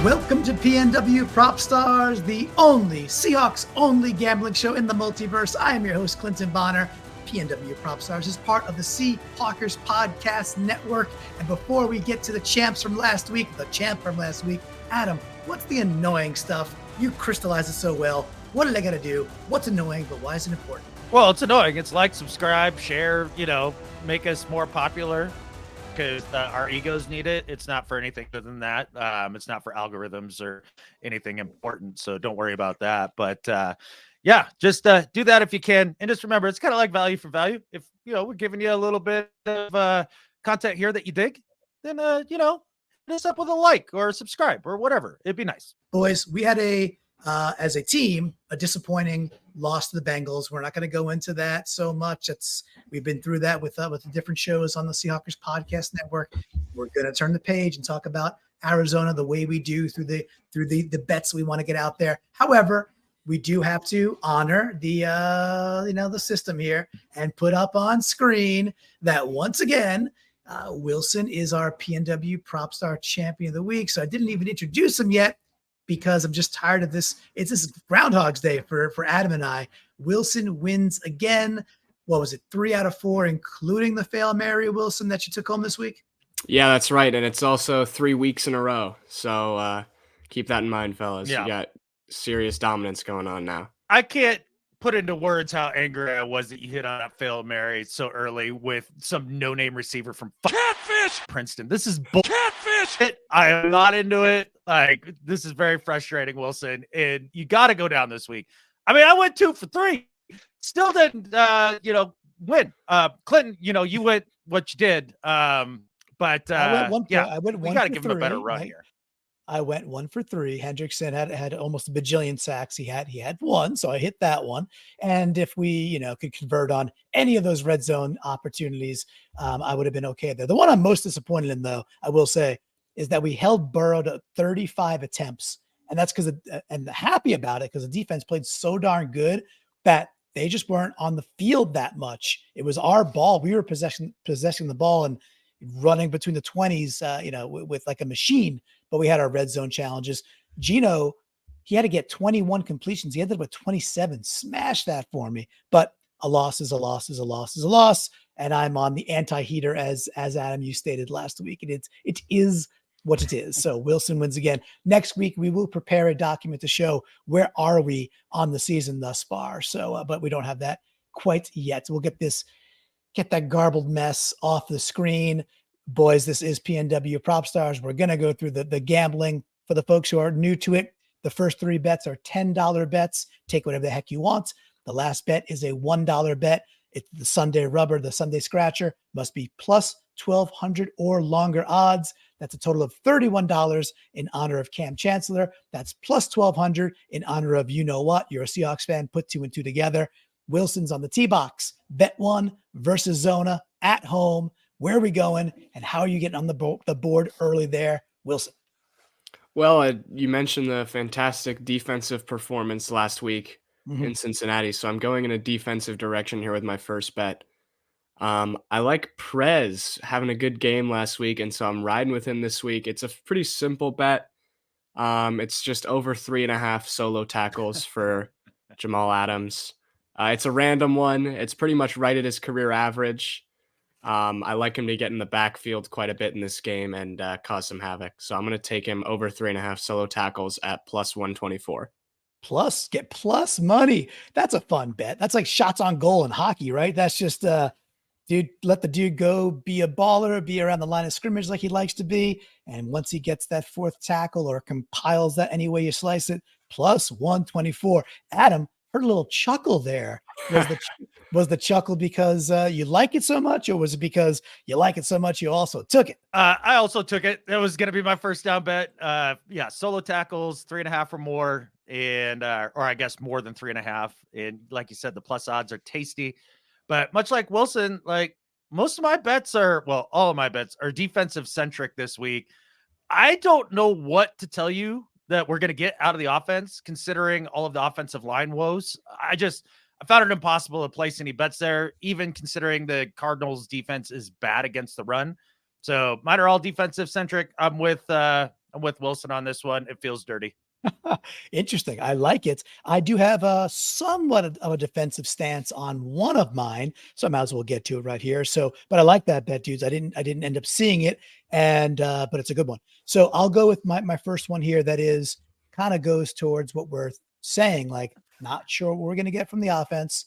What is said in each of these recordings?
Welcome to PNW Prop Stars, the only Seahawks only gambling show in the multiverse. I am your host, Clinton Bonner. PNW Prop Stars is part of the Seahawkers Podcast Network. And before we get to the champ from last week, Adam, what's the annoying stuff? You crystallized it so well. What did I got to do? What's annoying, but why is it important? Well, it's annoying. It's like, subscribe, share, make us more popular. Because our egos need it. It's not for anything other than that. It's not for algorithms or anything important. So don't worry about that. But just do that if you can. And just remember, it's kind of like value for value. If, we're giving you a little bit of content here that you dig, then, hit us up with a like or subscribe or whatever. It'd be nice. Boys, we had as a team, a disappointing loss to the Bengals. We're not going to go into that so much. We've been through that with the different shows on the Seahawkers Podcast Network. We're going to turn the page and talk about Arizona the way we do through the bets we want to get out there. However, we do have to honor the system here and put up on screen that once again, Wilson is our PNW Prop Star Champion of the Week. So I didn't even introduce him yet, because I'm just tired of this. It's this Groundhog's Day for Adam and I. Wilson wins again. What was it? 3 out of 4, including the fail Mary Wilson that you took home this week? Yeah, that's right. And it's also 3 weeks in a row. So keep that in mind, fellas. Yeah. You got serious dominance going on now. I can't put into words how angry I was that you hit on that fail Mary so early with some no-name receiver from Catfish Princeton. This is Catfish. I am not into it. Like, this is very frustrating, Wilson. And you got to go down this week. I mean, I went 2 for 3. Still didn't, win. Clinton, you went what you did. But I went we got to give him a better run here. I went 1 for 3. Hendrickson had almost a bajillion sacks. He had 1, so I hit that one. And if we, could convert on any of those red zone opportunities, I would have been okay there. The one I'm most disappointed in, though, I will say, is that we held Burrow to 35 attempts. And that's because, and happy about it, because the defense played so darn good that they just weren't on the field that much. It was our ball. We were possessing the ball and running between the 20s, with like a machine, but we had our red zone challenges. Gino, he had to get 21 completions. He ended up with 27. Smash that for me. But a loss is a loss is a loss is a loss. And I'm on the anti-heater as Adam, you stated last week. And it is what it is. So Wilson wins again. Next week, we will prepare a document to show where are we on the season thus far. So, but we don't have that quite yet. We'll get that garbled mess off the screen. Boys, this is PNW Prop Stars. We're going to go through the gambling for the folks who are new to it. The first 3 bets are $10 bets. Take whatever the heck you want. The last bet is a $1 bet. It's the Sunday rubber, the Sunday scratcher. Must be plus 1,200 or longer odds. That's a total of $31 in honor of Cam Chancellor. That's plus 1,200 in honor of you-know-what. You're a Seahawks fan. Put 2 and 2 together. Wilson's on the tee box. Bet 1 versus Zona at home. Where are we going, and how are you getting on the board early there, Wilson? Well, you mentioned the fantastic defensive performance last week in Cincinnati, so I'm going in a defensive direction here with my first bet. I like Prez having a good game last week, and so I'm riding with him this week. It's a pretty simple bet. It's just over 3.5 solo tackles for Jamal Adams. It's a random one. It's pretty much right at his career average. I like him to get in the backfield quite a bit in this game and cause some havoc. So I'm going to take him over 3.5 solo tackles at plus 124. Get plus money. That's a fun bet. That's like shots on goal in hockey, right? That's just, dude, let the dude go be a baller, be around the line of scrimmage like he likes to be. And once he gets that 4th tackle or compiles that any way you slice it, plus 124. Adam, heard a little chuckle there. Was the chuckle because you like it so much, or was it because you like it so much you also took it? I also took it. That was going to be my first down bet. Solo tackles, 3.5 or more, and or I guess more than 3.5. And like you said, the plus odds are tasty. But much like Wilson, like most of my bets all of my bets are defensive centric this week. I don't know what to tell you that we're going to get out of the offense, considering all of the offensive line woes. I found it impossible to place any bets there, even considering the Cardinals defense is bad against the run. So mine are all defensive centric. I'm with I'm with Wilson on this one. It feels dirty. Interesting. I like it. I do have a somewhat of a defensive stance on one of mine, so I might as well get to it right here. So, but I like that bet, dudes. I didn't end up seeing it, and but it's a good one. So I'll go with my first one here. That is kind of goes towards what we're saying. Like, not sure what we're going to get from the offense.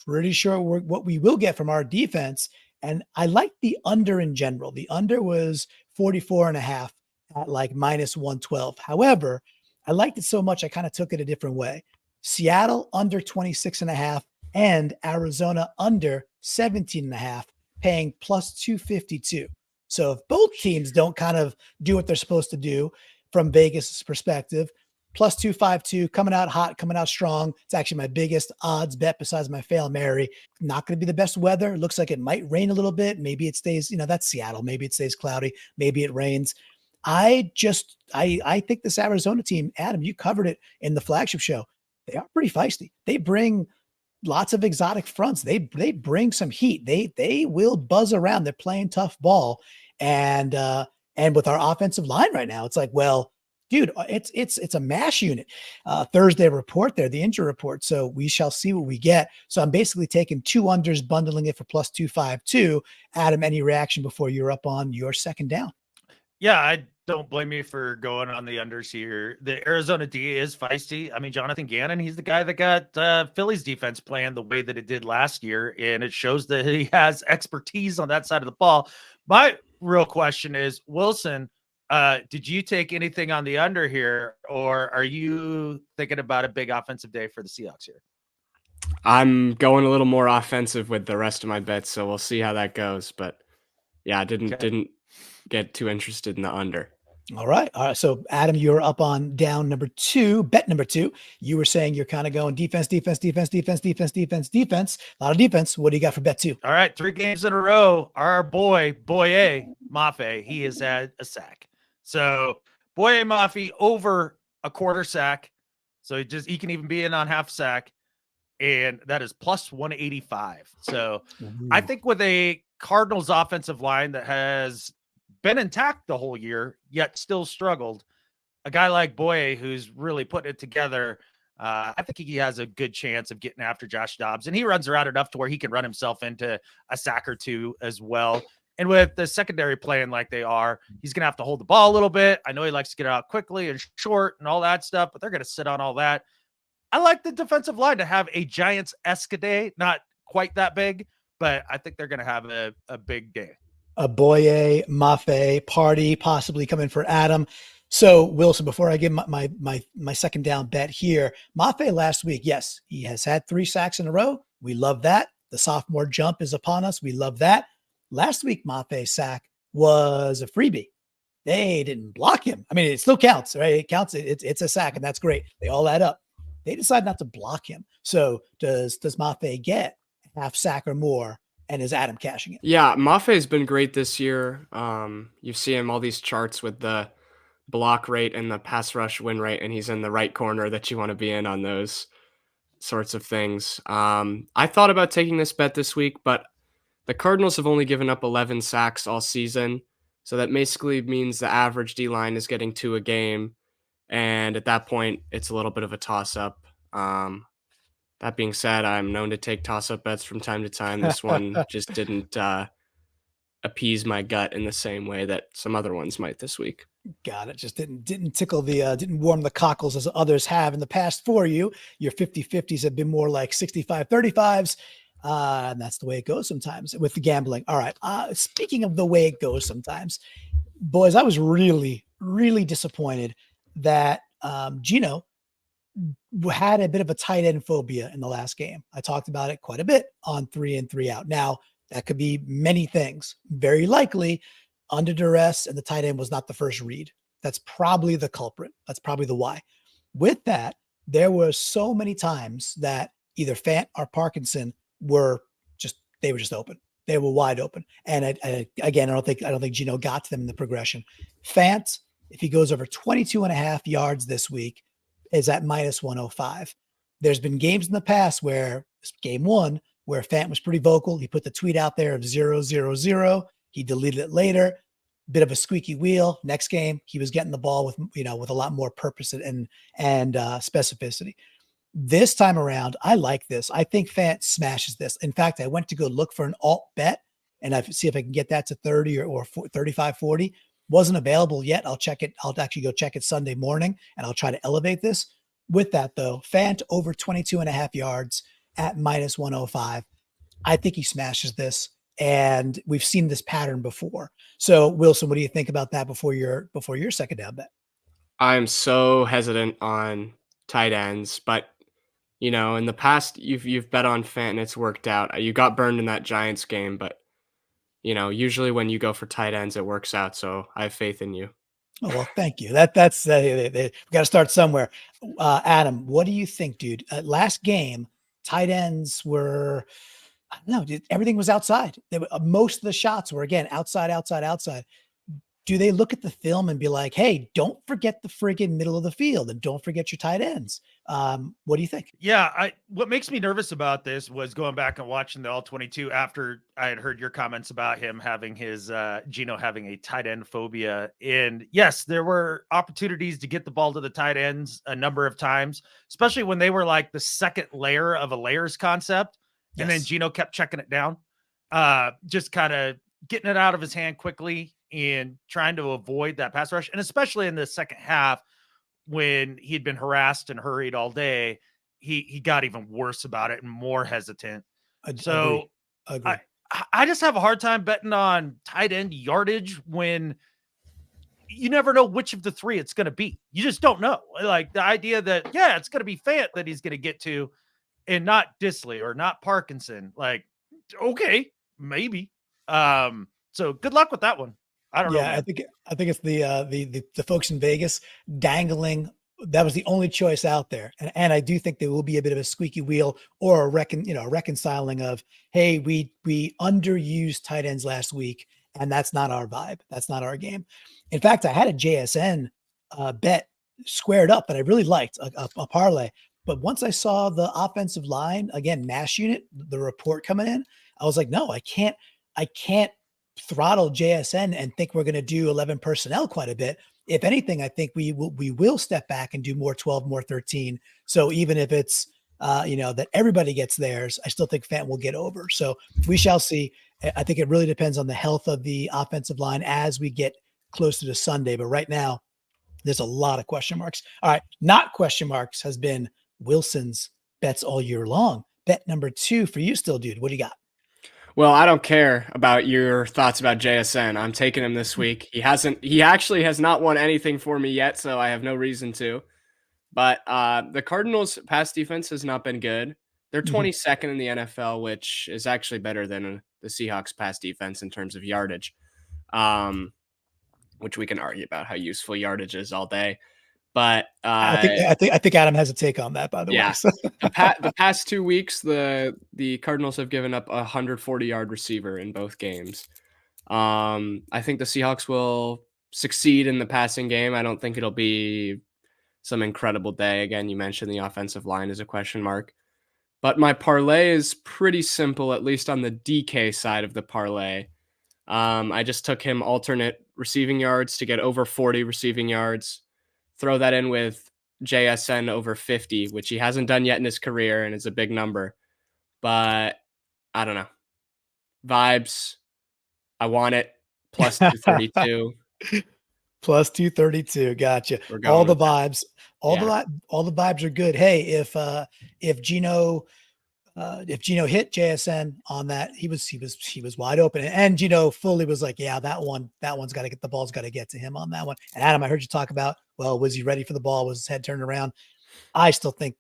Pretty sure what we will get from our defense. And I like the under in general. The under was 44.5 at like minus 112. However, I liked it so much, I kind of took it a different way. Seattle under 26.5 and Arizona under 17.5, paying plus 252. So if both teams don't kind of do what they're supposed to do from Vegas' perspective, plus 252, coming out hot, coming out strong. It's actually my biggest odds bet besides my Fail Mary. Not going to be the best weather. It looks like it might rain a little bit. Maybe it stays, that's Seattle. Maybe it stays cloudy. Maybe it rains. I think this Arizona team, Adam, you covered it in the flagship show. They are pretty feisty. They bring lots of exotic fronts. They bring some heat. They will buzz around. They're playing tough ball. And with our offensive line right now, it's like, well, dude, it's a mash unit. Thursday report there, the injury report. So we shall see what we get. So I'm basically taking two unders, bundling it for plus 252. Adam, any reaction before you're up on your second down? Yeah, I don't blame you for going on the unders here. The Arizona D is feisty. I mean, Jonathan Gannon, he's the guy that got Philly's defense playing the way that it did last year, and it shows that he has expertise on that side of the ball. My real question is, Wilson, did you take anything on the under here, or are you thinking about a big offensive day for the Seahawks here? I'm going a little more offensive with the rest of my bets, so we'll see how that goes. But yeah, I didn't get too interested in the under. All right. So Adam, you're up on down number 2, bet number 2. You were saying you're kind of going defense. A lot of defense. What do you got for bet 2? All right. 3 games in a row. Our Boye Mafe, he has had a sack. So Boye Mafe over a quarter sack. So he can even be in on half sack. And that is plus 185. So I think with a Cardinals offensive line that has been intact the whole year, yet still struggled, a guy like Boye, who's really putting it together, I think he has a good chance of getting after Josh Dobbs. And he runs around enough to where he can run himself into a sack or two as well. And with the secondary playing like they are, he's going to have to hold the ball a little bit. I know he likes to get out quickly and short and all that stuff, but they're going to sit on all that. I like the defensive line to have a Giants-esque day, not quite that big, but I think they're going to have a big day. A Boye Mafe party possibly coming for Adam. So Wilson, before I give my second down bet here, Mafe last week, yes, he has had 3 sacks in a row. We love that. The sophomore jump is upon us. We love that. Last week, Mafe's sack was a freebie. They didn't block him. I mean, it still counts, right? It counts. It's a sack, and that's great. They all add up. They decide not to block him. So does Mafe get half sack or more? And is Adam cashing it? Yeah, Maffe's been great this year. You see him all these charts with the block rate and the pass rush win rate, and he's in the right corner that you want to be in on those sorts of things. I thought about taking this bet this week, but the Cardinals have only given up 11 sacks all season. So that basically means the average D-line is getting 2 a game. And at that point, it's a little bit of a toss-up. That being said, I'm known to take toss-up bets from time to time. This one just didn't appease my gut in the same way that some other ones might this week. Got it. Just didn't tickle didn't warm the cockles as others have in the past for you. Your 50-50s have been more like 65-35s. And that's the way it goes sometimes with the gambling. All right. Speaking of the way it goes sometimes, boys, I was really, really disappointed that Gino had a bit of a tight end phobia in the last game. I talked about it quite a bit on 3 and 3 out. Now, that could be many things. Very likely, under duress, and the tight end was not the first read. That's probably the culprit. That's probably the why. With that, there were so many times that either Fant or Parkinson were just open. They were wide open. And again, I don't think Gino got to them in the progression. Fant, if he goes over 22.5 yards this week, is at minus 105. There's been games in the past where game 1, where Fant was pretty vocal. He put the tweet out there of 0-0-0. He deleted it later. bit of a squeaky wheel. Next game, he was getting the ball with, with a lot more purpose and specificity. This time around, I like this. I think Fant smashes this. In fact, I went to go look for an alt bet and I see if I can get that to 30 or 35, 40. Wasn't available yet. I'll check it. I'll actually go check it Sunday morning and I'll try to elevate this. With that though, Fant over 22.5 yards at -105. I think he smashes this. And we've seen this pattern before. So Wilson, what do you think about that before your second down bet? I'm so hesitant on tight ends, but in the past you've bet on Fant and it's worked out. You got burned in that Giants game, but usually when you go for tight ends, it works out. So I have faith in you. Oh, well, thank you. That's we got to start somewhere. Adam, what do you think, dude? Last game, tight ends were. No, everything was outside. Most of the shots were, again, outside. Do they look at the film and be like, hey, don't forget the friggin' middle of the field and don't forget your tight ends? What do you think? Yeah, what makes me nervous about this was going back and watching the All-22 after I had heard your comments about him having his Gino having a tight end phobia. And yes, there were opportunities to get the ball to the tight ends a number of times, especially when they were like the second layer of a layers concept. And then Gino kept checking it down, just kind of getting it out of his hand quickly and trying to avoid that pass rush. And especially in the second half, when he'd been harassed and hurried all day, he got even worse about it and more hesitant. So Agree. I just have a hard time betting on tight end yardage when you never know which of the three it's going to be. You just don't know. Like the idea that, it's going to be Fant that he's going to get to, and not Disley or not Parkinson. Like, okay, maybe. So good luck with that one. I don't know. Yeah, I think it's the folks in Vegas dangling. That was the only choice out there. And I do think there will be a bit of a squeaky wheel or a reconciling of, hey, we underused tight ends last week, and that's not our vibe. That's not our game. In fact, I had a JSN bet squared up that I really liked, a parlay. But once I saw the offensive line, again, mass unit, the report coming in, I was like, no, I can't throttle JSN and think we're going to do 11 personnel quite a bit. If anything, I think we will step back and do more 12, more 13. So even if it's, that everybody gets theirs, I still think Fant will get over. So we shall see. I think it really depends on the health of the offensive line as we get closer to Sunday. But right now, there's a lot of question marks. All right. Not question marks has been Wilson's bets all year long. Bet number 2 for you still, dude. What do you got? Well, I don't care about your thoughts about JSN. I'm taking him this week. He actually has not won anything for me yet, so I have no reason to. But the Cardinals' pass defense has not been good. They're 22nd in the NFL, which is actually better than the Seahawks' pass defense in terms of yardage, which we can argue about how useful yardage is all day. But I think Adam has a take on that, by the way. So. The past 2 weeks, the Cardinals have given up a 140-yard receiver in both games. I think the Seahawks will succeed in the passing game. I don't think it'll be some incredible day. Again, you mentioned the offensive line is a question mark. But my parlay is pretty simple, at least on the DK side of the parlay. I just took him alternate receiving yards to get over 40 receiving yards. Throw that in with JSN over 50, which he hasn't done yet in his career, and it's a big number. But I don't know. Vibes. I want it. Plus 232. Plus 232. Gotcha. All the vibes. All the vibes are good. Hey, if Gino hit JSN on that, he was wide open, and Gino fully was like, yeah, that one's got to get, the ball's got to get to him on that one. And Adam, I heard you talk about, well, was he ready for the ball? Was his head turned around? I still think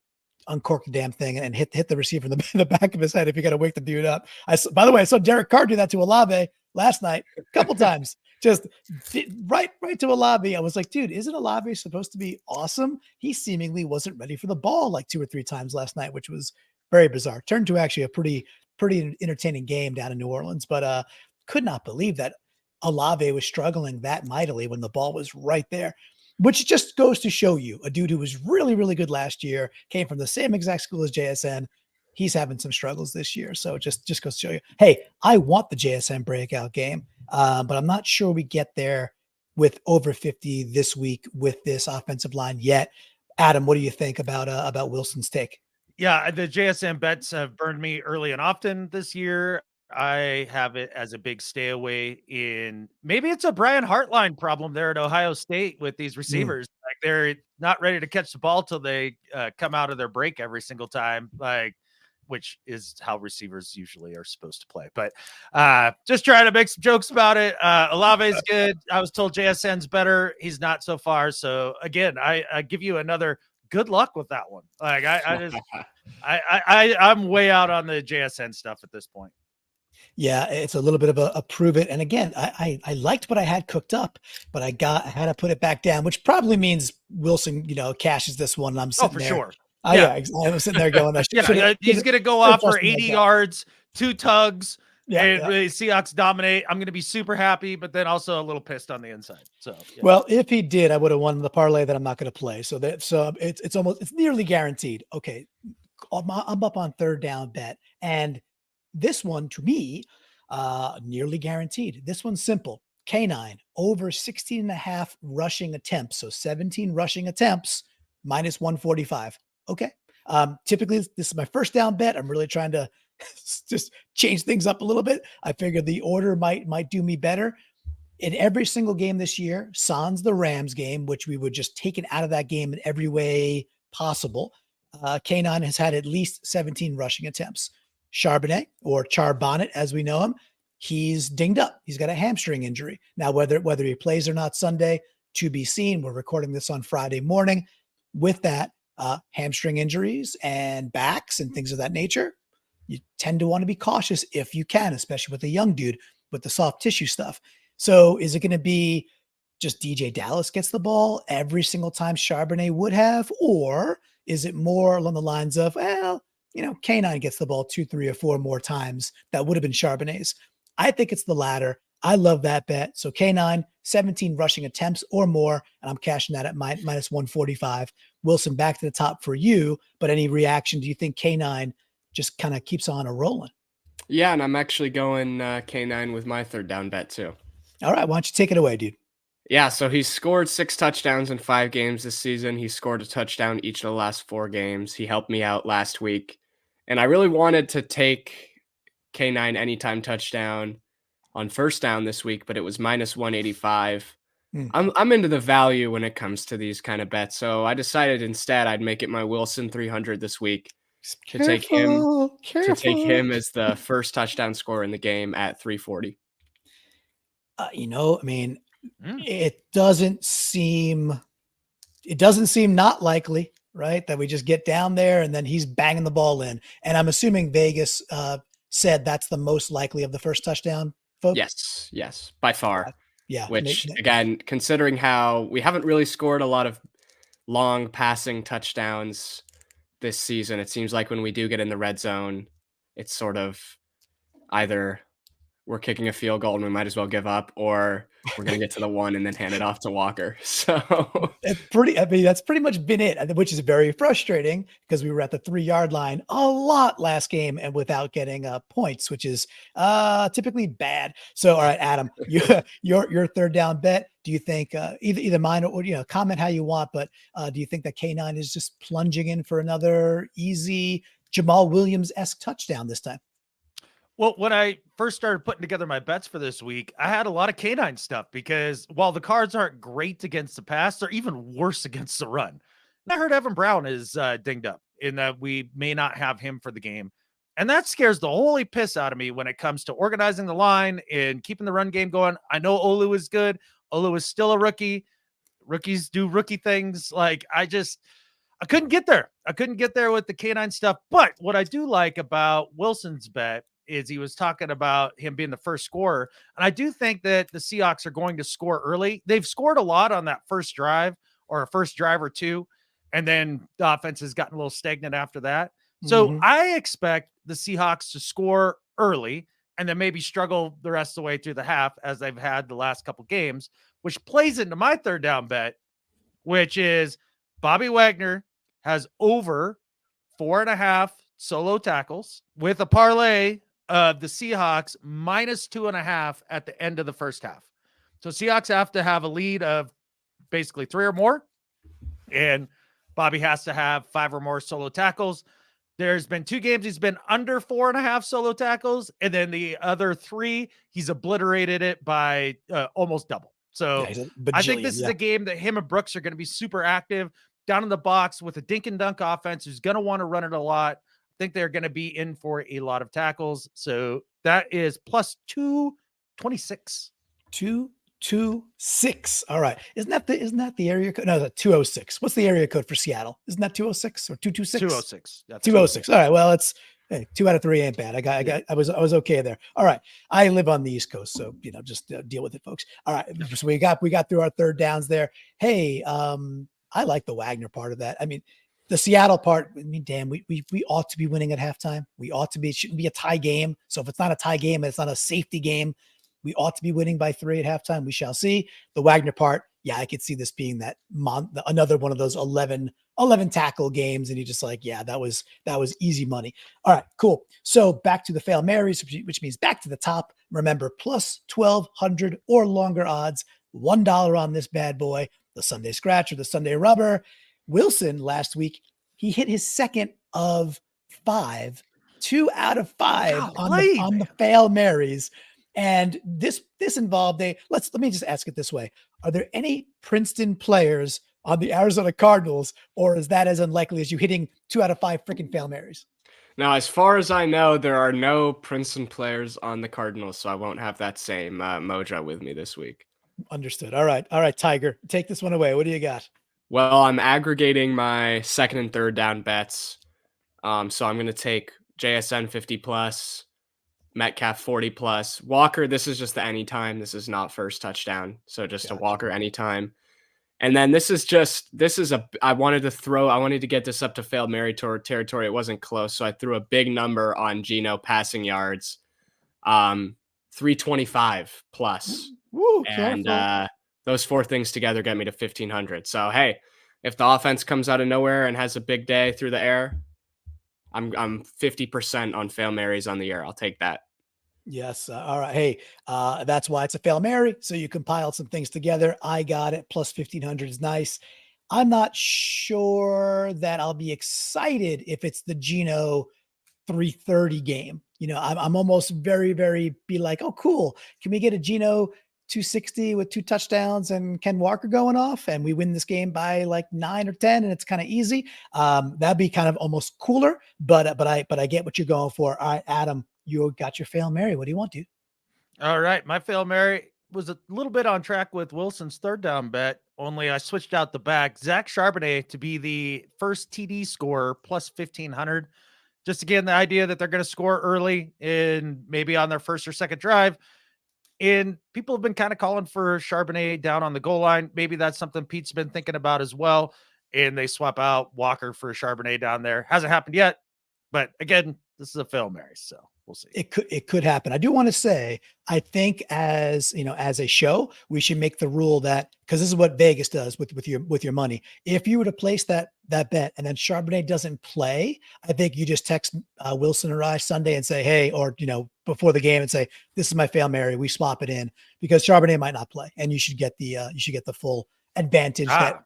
uncork the damn thing and hit the receiver in the back of his head if you got to wake the dude up. By the way, I saw Derek Carr do that to Olave last night a couple times. Just right to Olave. I was like, dude, isn't Olave supposed to be awesome? He seemingly wasn't ready for the ball like 2 or 3 times last night, which was very bizarre. Turned to actually a pretty entertaining game down in New Orleans, but could not believe that Olave was struggling that mightily when the ball was right there, which just goes to show you a dude who was really, really good last year, came from the same exact school as JSN. He's having some struggles this year. So just goes to show you, hey, I want the JSN breakout game. but I'm not sure we get there with over 50 this week with this offensive line yet. Adam, what do you think about Wilson's take? Yeah, the JSN bets have burned me early and often this year. I have it as a big stay away in maybe it's a Brian Hartline problem there at Ohio State with these Mm. receivers. Like they're not ready to catch the ball till they come out of their break every single time. Like which is how receivers usually are supposed to play. But just trying to make some jokes about it. Olave's good. I was told JSN's better. He's not so far. So again, I give you another good luck with that one. Like I'm way out on the JSN stuff at this point. Yeah, it's a little bit of a prove it. And again, I liked what I had cooked up, but I had to put it back down, which probably means Wilson, cashes this one. And I'm Oh, sitting for there. sure. Yeah, I'm sitting there going, he's going to go off for 80 yards, 2 tugs, and yeah. really Seahawks dominate. I'm going to be super happy, but then also a little pissed on the inside. So, well, if he did, I would have won the parlay that I'm not going to play. So it's nearly guaranteed. Okay, I'm up on third down bet, and this one to me, nearly guaranteed. This one's simple. K9 over 16 and a half rushing attempts. So 17 rushing attempts minus 145. Okay. Typically this is my first down bet. I'm really trying to just change things up a little bit. I figured the order might do me better. In every single game this year, sans the Rams game, which we would just take it out of that game in every way possible, K9 has had at least 17 rushing attempts. Charbonnet, or Charbonnet as we know him, he's dinged up. He's got a hamstring injury. Now, whether he plays or not Sunday, to be seen. We're recording this on Friday morning. With that, hamstring injuries and backs and things of that nature, you tend to want to be cautious if you can, especially with a young dude with the soft tissue stuff. So is it going to be just DJ Dallas gets the ball every single time Charbonnet would have? Or is it more along the lines of, well, K9 gets the ball 2, 3, or 4 more times that would have been Charbonnet's? I think it's the latter. I love that bet. So K9, 17 rushing attempts or more, and I'm cashing that at minus 145. Wilson, back to the top for you, but any reaction? Do you think K9 just kind of keeps on a rolling? Yeah, and I'm actually going K9 with my third down bet too. All right, why don't you take it away, dude? Yeah, so he's scored 6 touchdowns in 5 games this season. He scored a touchdown each of the last 4 games. He helped me out last week. And I really wanted to take K9 anytime touchdown on first down this week, but it was minus 185. I'm into the value when it comes to these kind of bets. So I decided instead I'd make it my Wilson 300 this week to take him as the first touchdown scorer in the game at 340. It doesn't seem not likely, right? That we just get down there and then he's banging the ball in. And I'm assuming Vegas said that's the most likely of the first touchdown, folks. Yes, by far. Yeah. Which again, considering how we haven't really scored a lot of long passing touchdowns this season, it seems like when we do get in the red zone, it's sort of either we're kicking a field goal and we might as well give up, or we're going to get to the 1 and then hand it off to Walker. So that's pretty much been it, which is very frustrating because we were at the 3-yard line a lot last game and without getting points, which is typically bad. So, all right, Adam, your third down bet. Do you think either mine or comment how you want, but do you think that K9 is just plunging in for another easy Jamal Williams-esque touchdown this time? Well, when I first started putting together my bets for this week, I had a lot of K9 stuff because while the Cards aren't great against the pass, they're even worse against the run. And I heard Evan Brown is dinged up in that we may not have him for the game. And that scares the holy piss out of me when it comes to organizing the line and keeping the run game going. I know Olu is good. Olu is still a rookie. Rookies do rookie things. Like I couldn't get there. I couldn't get there with the K9 stuff. But what I do like about Wilson's bet is he was talking about him being the first scorer. And I do think that the Seahawks are going to score early. They've scored a lot on that first drive or a first drive or two. And then the offense has gotten a little stagnant after that. So I expect the Seahawks to score early and then maybe struggle the rest of the way through the half as they've had the last couple games, which plays into my third down bet, which is Bobby Wagner has over 4.5 solo tackles with a parlay of the Seahawks minus 2.5 at the end of the first half. So Seahawks have to have a lead of basically 3 or more, and Bobby has to have 5 or more solo tackles. There's been 2 games he's been under 4.5 solo tackles, and then the other 3 he's obliterated it by almost double. So he's a I think bajillion, this is a game that him and Brooks are going to be super active down in the box with a dink and dunk offense who's going to want to run it a lot. I think they're going to be in for a lot of tackles. So that is plus 226. 226. All right. Isn't that the area code? No, that's 206. What's the area code for Seattle? Isn't that 206 or 226? 206. That's 206. All right. Well, it's hey, 2 out of 3 ain't bad. I was okay there. All right. I live on the East Coast, so just deal with it, folks. All right. So we got through our third downs there. Hey, I like the Wagner part of that. I mean, the Seattle part, I mean, damn, we ought to be winning at halftime. We ought to be. It shouldn't be a tie game. So if it's not a tie game, it's not a safety game. We ought to be winning by 3 at halftime. We shall see. The Wagner part, yeah, I could see this being that another one of those 11 tackle games, and you just like, yeah, that was easy money. All right, cool. So back to the Fail Marys, which means back to the top. Remember, plus 1,200 or longer odds, $1 on this bad boy, the Sunday Scratch or the Sunday Rubber. Wilson last week, he hit his second of 5, 2 out of 5 on the Fail Marys. And this involved let me just ask it this way. Are there any Princeton players on the Arizona Cardinals, or is that as unlikely as you hitting 2 out of 5 freaking Fail Marys? Now, as far as I know, there are no Princeton players on the Cardinals, so I won't have that same mojo with me this week. Understood. All right, Tiger, take this one away. What do you got? Well, I'm aggregating my second and third down bets. So I'm going to take JSN 50 plus, Metcalf 40 plus, Walker. This is just the anytime. This is not first touchdown. So just a Walker anytime. And then I wanted to get this up to Fail Mary territory. It wasn't close. So I threw a big number on Geno passing yards, 325 plus. Woo, and those 4 things together get me to 1,500. So, hey, if the offense comes out of nowhere and has a big day through the air, I'm 50% on Fail Marys on the year. I'll take that. Yes. All right. Hey, that's why it's a Fail Mary. So you compiled some things together. I got it. Plus 1,500 is nice. I'm not sure that I'll be excited if it's the Geno 330 game. I'm almost very, very be like, oh, cool. Can we get a Geno 260 with 2 touchdowns and Ken Walker going off, and we win this game by like 9 or 10, and it's kind of easy? That'd be kind of almost cooler, but I get what you're going for. All right, Adam, you got your Fail Mary. What do you want, dude? All right, my Fail Mary was a little bit on track with Wilson's third down bet, only I switched out the back. Zach Charbonnet to be the first TD scorer, plus 1,500. Just again, the idea that they're going to score early and maybe on their first or second drive. And people have been kind of calling for Charbonnet down on the goal line. Maybe that's something Pete's been thinking about as well. And they swap out Walker for Charbonnet down there. Hasn't happened yet. But again, this is a Fail Mary, so we'll see. It could happen. I do want to say, I think as a show, we should make the rule that, because this is what Vegas does with your money. If you were to place that bet and then Charbonnet doesn't play, I think you just text Wilson or I Sunday and say, hey, or before the game and say, this is my Fail Mary. We swap it in because Charbonnet might not play, and you should get the full advantage that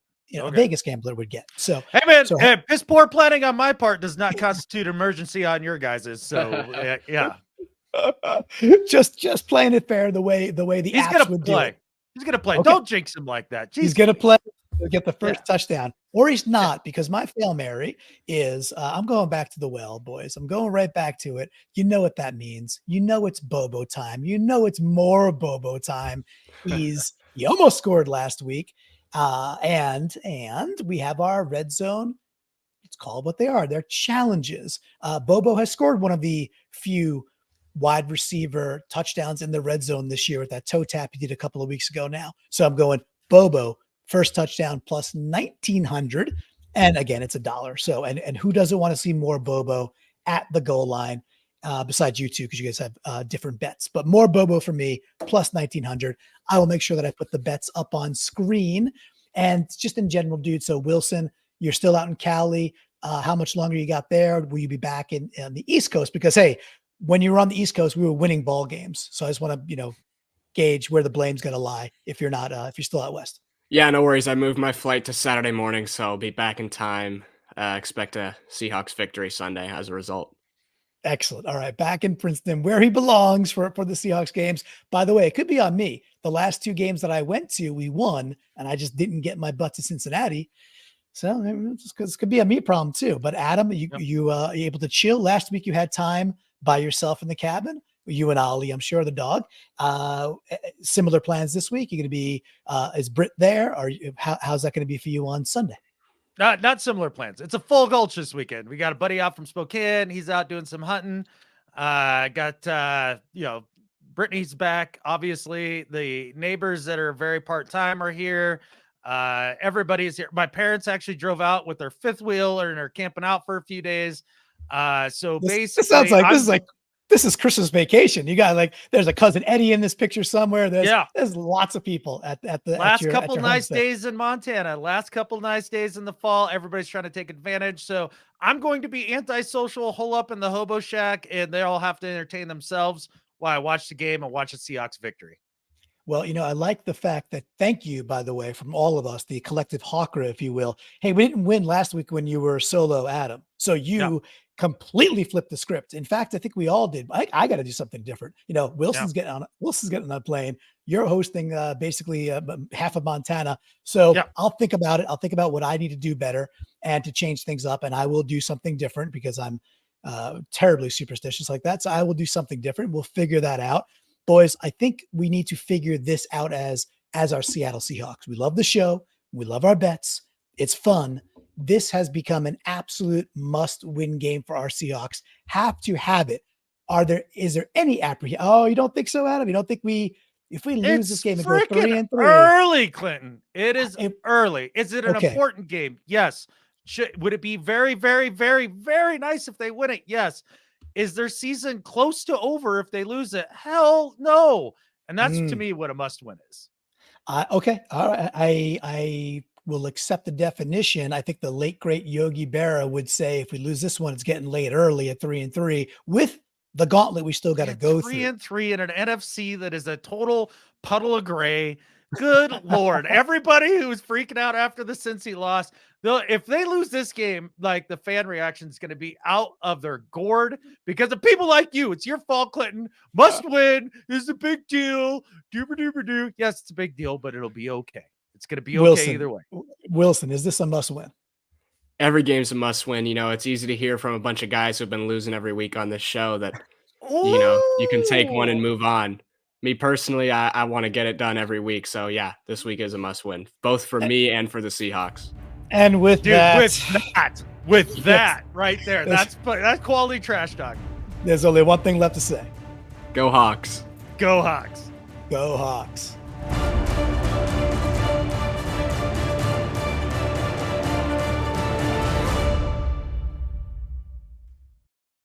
Vegas gambler would get. So, hey man, piss poor planning on my part does not constitute emergency on your guys's. So yeah, just playing it fair the way the he's apps gonna would play. do. He's gonna play. Okay. Don't jinx him like that. Jeez. He's gonna play. He'll get the first touchdown, or he's not, because my Fail Mary is I'm going back to the well, boys. I'm going right back to it. You know what that means. It's Bobo time. It's more Bobo time. He almost scored last week. And we have our red zone. It's called what they are. They're challenges. Bobo has scored one of the few wide receiver touchdowns in the red zone this year with that toe tap he did a couple of weeks ago now. So I'm going Bobo first touchdown plus 1,900. And again, it's $1. So, and who doesn't want to see more Bobo at the goal line? Besides you two, because you guys have different bets, but more Bobo for me, plus 1,900. I will make sure that I put the bets up on screen. And just in general, dude. So Wilson, you're still out in Cali. How much longer you got there? Will you be back in the East Coast? Because hey, when you were on the East Coast, we were winning ball games. So I just want to, gauge where the blame's going to lie if you're not, if you're still out West. Yeah, no worries. I moved my flight to Saturday morning, so I'll be back in time. Expect a Seahawks victory Sunday as a result. Excellent. All right. Back in Princeton, where he belongs for the Seahawks games. By the way, it could be on me. The last 2 games that I went to, we won, and I just didn't get my butt to Cincinnati. So this could be a me problem too. But Adam, you able to chill? Last week you had time by yourself in the cabin. You and Ollie, I'm sure, the dog. Similar plans this week. You're going to be, is Britt there? Or how's that going to be for you on Sunday? Not similar plans. It's a full gulch this weekend. We got a buddy out from Spokane. He's out doing some hunting. Brittany's back. Obviously, the neighbors that are very part-time are here. Everybody's here. My parents actually drove out with their 5th wheel and are camping out for a few days. So basically, this is Christmas vacation. You got there's a cousin Eddie in this picture somewhere. There's lots of people at the last couple nice days in Montana. Last couple nice days in the fall. Everybody's trying to take advantage. So I'm going to be antisocial, hole up in the hobo shack, and they all have to entertain themselves while I watch the game and watch the Seahawks victory. Well, I like the fact that, thank you, by the way, from all of us, the collective Hawkera, if you will. Hey, we didn't win last week when you were solo, Adam. So you completely flipped the script. In fact, I think we all did. I got to do something different. Wilson's getting on a plane. You're hosting basically half of Montana. So I'll think about it. I'll think about what I need to do better and to change things up. And I will do something different because I'm terribly superstitious like that. So I will do something different. We'll figure that out. Boys, I think we need to figure this out as our Seattle Seahawks. We love the show. We love our bets. It's fun. This has become an absolute must-win game for our Seahawks. Have to have it. Is there any apprehension? Oh, you don't think so, Adam? You don't think if we lose this game and go 3-3? Early, Clinton. It is early. Is it an important game? Yes. Would it be very, very, very, very nice if they win it? Yes. Is their season close to over if they lose it? Hell no. And that's to me what a must win is. Okay. All right. I will accept the definition. I think the late, great Yogi Berra would say, if we lose this one, it's getting late early at 3-3 with the gauntlet we still got to go through. 3-3 in an NFC that is a total puddle of gray. Good Lord. Everybody who was freaking out after the Cincy loss, if they lose this game, the fan reaction is going to be out of their gourd because of people like you. It's your fault, Clinton. Must win. This is a big deal. Doober. Yes, it's a big deal, but it'll be okay. It's going to be okay either way. Wilson, is this a must win? Every game's a must win. It's easy to hear from a bunch of guys who've been losing every week on this show that, you can take one and move on. Me personally, I want to get it done every week. So yeah, this week is a must win, both for me and for the Seahawks. And with that right there, that's quality trash talk. There's only one thing left to say. Go Hawks. Go Hawks. Go Hawks.